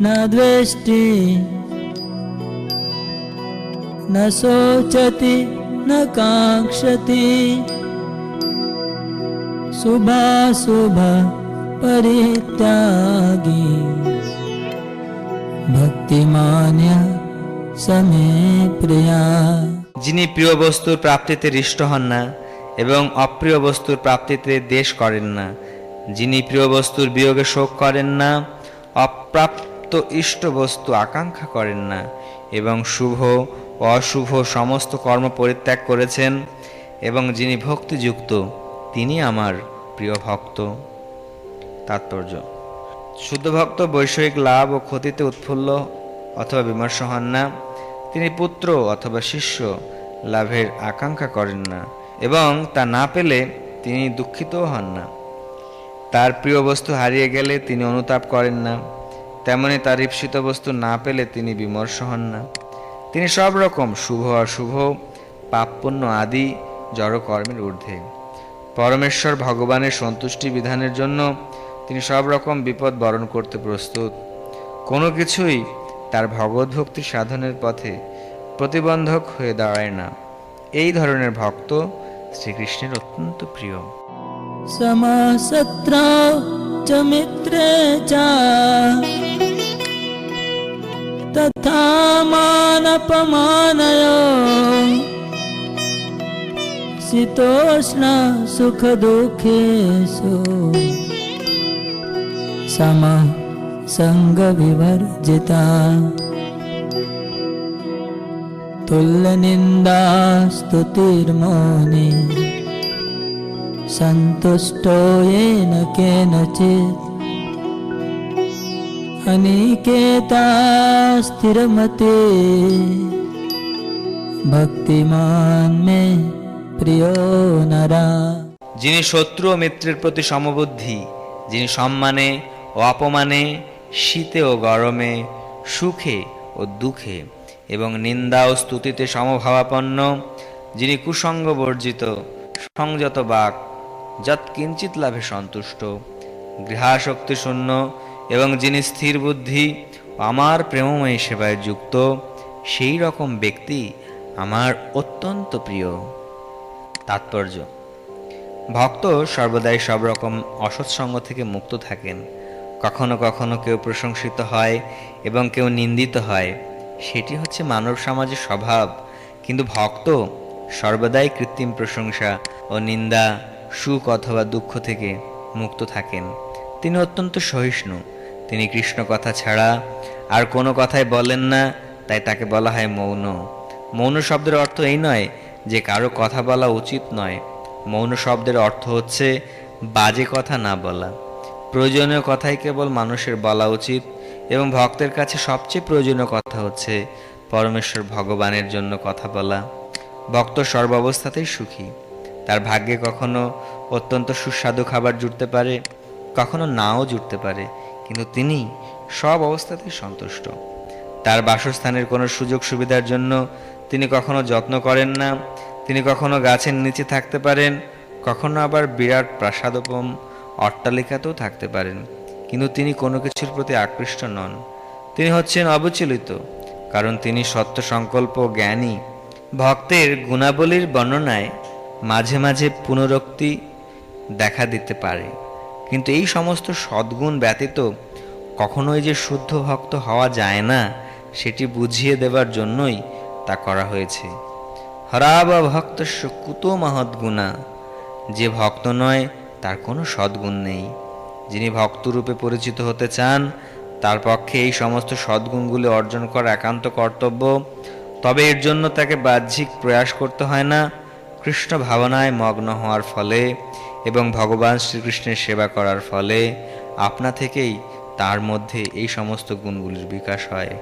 न द्वेष्टि न शोचति न काङ्क्षति शुभाशुभ परित्यागी भक्तिमान्य समे प्रिया। যিনি প্রিয় বস্তুর প্রাপ্তিতে হৃষ্ট হন না এবং অপ্রিয় বস্তুর প্রাপ্তিতে দ্বেষ করেন না, যিনি প্রিয় বস্তুর বিয়োগে শোক করেন না, অপ্রাপ্ত ইষ্ট বস্তু আকাঙ্ক্ষা করেন না এবং শুভ ও অশুভ সমস্ত কর্ম পরিত্যাগ করেছেন, এবং যিনি ভক্তিযুক্ত তিনি আমার প্রিয় ভক্ত। তাৎপর্য: শুদ্ধ ভক্ত বৈষয়িক লাভ ও ক্ষতিতে উৎফুল্ল অথবা বিমর্ষ হন না। তিনি পুত্র অথবা শিষ্য লাভের আকাঙ্ক্ষা করেন না এবং তা না পেলে তিনি দুঃখিতও হন না। তার প্রিয় বস্তু হারিয়ে গেলে তিনি অনুতাপ করেন না, তেমনি তার ঈপ্সিত বস্তু না পেলে তিনি বিমর্ষ হন না। তিনি সব রকম শুভ অশুভ পাপ পুণ্য আদি জড়কর্মের ঊর্ধ্বে। পরমেশ্বর ভগবানের সন্তুষ্টি বিধানের জন্য তিনি সব রকম বিপদ বরণ করতে প্রস্তুত। কোনো কিছুই তার ভগবত ভক্তি সাধনের পথে প্রতিবন্ধক হয়ে দাঁড়ায় না। এই ধরনের ভক্ত শ্রীকৃষ্ণের অত্যন্ত প্রিয়। समशत्रौ च मित्रे च तथा मानपमानयोः शीतोष्ण सुखदुःखेषु समः सङ्गविवर्जिता तुल्यनिन्दा स्तुतिर्मौनी सन्तुष्टो येन केनचित् अनिकेता स्थिरमते भक्तिमान् मे प्रियो नरा। যিনি শত্রু ও মিত্রের প্রতি সমবুদ্ধি, যিনি সম্মানে ও অপমানে, শীতে ও গরমে, সুখে ও দুঃখে এবং নিন্দা ও স্তুতিতে সমভাবাপন্ন, যিনি কুসঙ্গ বর্জিত, সংযত বাক, যৎ কিঞ্চিত লাভে সন্তুষ্ট, গৃহাসক্তি শূন্য এবং যিনি স্থির বুদ্ধি আমার প্রেমময়ী সেবায় যুক্ত, সেই রকম ব্যক্তি আমার অত্যন্ত প্রিয়। তাৎপর্য: ভক্ত সর্বদাই সব রকম অসৎসঙ্গ থেকে মুক্ত থাকেন। কখনো কখনো কেউ প্রশংসিত হয় এবং কেউ নিন্দিত হয়, সেটি হচ্ছে মানব সমাজের স্বভাব। কিন্তু ভক্ত সর্বদাই কৃত্রিম প্রশংসা ও নিন্দা, সুখ অথবা দুঃখ থেকে মুক্ত থাকেন। তিনি অত্যন্ত সহিষ্ণু। তিনি কৃষ্ণ কথা ছাড়া আর কোনো কথাই বলেন না, তাই তাকে বলা হয় মৌন। মৌন শব্দের অর্থ এই নয় যে কারো কথা বলা উচিত নয়। মৌন শব্দের অর্থ হচ্ছে বাজে কথা না বলা। প্রয়োজনীয় কথাই কেবল মানুষের বলা উচিত, এবং ভক্তের কাছে সবচেয়ে প্রয়োজনীয় কথা হচ্ছে পরমেশ্বর ভগবানের জন্য কথা বলা। ভক্ত সর্বাবস্থাতেই সুখী। তার ভাগ্যে কখনো অত্যন্ত সুস্বাদু খাবার জুটতে পারে, কখনো নাও জুটতে পারে, কিন্তু তিনি সব অবস্থাতেই সন্তুষ্ট। তার বাসস্থানের কোনো সুযোগ সুবিধার জন্য তিনি কখনো যত্ন করেন না। তিনি কখনো গাছের নিচে থাকতে পারেন, কখনো আবার বিরাট প্রাসাদোপম অট্টালিকাতেও থাকতে পারেন, কিন্তু তিনি কোনো কিছুর প্রতি আকৃষ্ট নন। তিনি হচ্ছেন অবিচলিত, কারণ তিনি সত্য সংকল্প জ্ঞানী। ভক্তের গুণাবলীর বর্ণনায় মাঝে মাঝে পুনরুক্তি দেখা দিতে পারে, কিন্তু এই সমস্ত সদ্গুণ ব্যতীত কখনোই যে শুদ্ধ ভক্ত হওয়া যায় না, সেটি বুঝিয়ে দেবার জন্যই তা করা হয়েছে। হরাবা ভক্তস্য কুতো মহৎগুণা, যে ভক্ত নয় তার কোনো সদ্গুণ নেই। যিনি ভক্তরূপে পরিচিত হতে চান তার পক্ষে এই সমস্ত সদ্গুণগুলি অর্জন করা একান্ত কর্তব্য। তবে এর জন্য তাকে বাহ্যিক প্রয়াস করতে হয় না। কৃষ্ণ ভাবনায় মগ্ন হওয়ার ফলে এবং ভগবান শ্রীকৃষ্ণের সেবা করার ফলে আপনা থেকেই তার মধ্যে এই সমস্ত গুণগুলির বিকাশ হয়।